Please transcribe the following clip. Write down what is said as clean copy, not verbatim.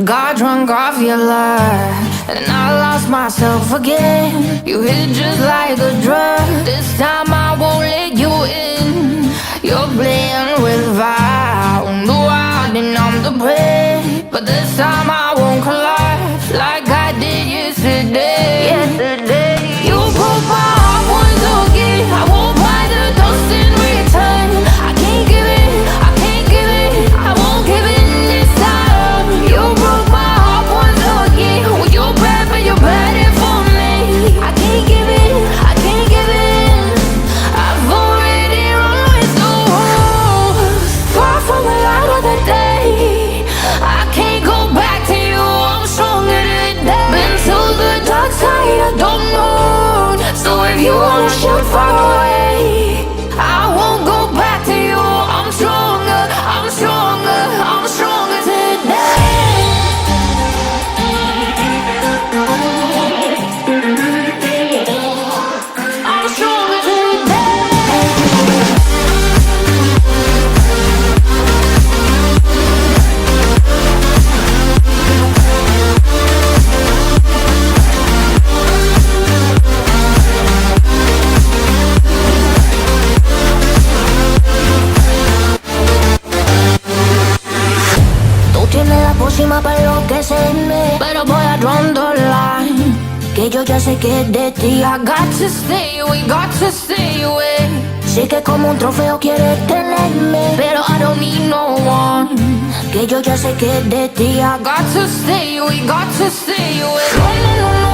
Got drunk off your life, and I lost myself again. You hit just like a drug. This time I won't let you in. You're playing with fire. No, I didn't, I'm the prey. But this time I won't collapse like I did yesterday. You broke my heart once again. I won't buy the dust in return. I can't give it, I can't give it, I won't give it this time. You broke my heart once again. Well, you're bad, but you're bad it for me. I can't give it, I can't give it. I've already run with the wolves. Far from the light of the day. I can't go back to you, I'm stronger today. Been to the dark side, I don't know. So if you wanna shoot far away, I won't go back to you. I'm stronger, I'm stronger, I'm stronger today. I'm stronger today. Tú tienes la pócima para enloquecerme, pero voy a draw the line. Que yo ya sé que es de ti. I got to stay away, got to stay away. Sé que como un trofeo quieres tenerme, pero I don't need no one. Que yo ya sé que es de ti. I got to stay away, got to stay away. No, no, no, no.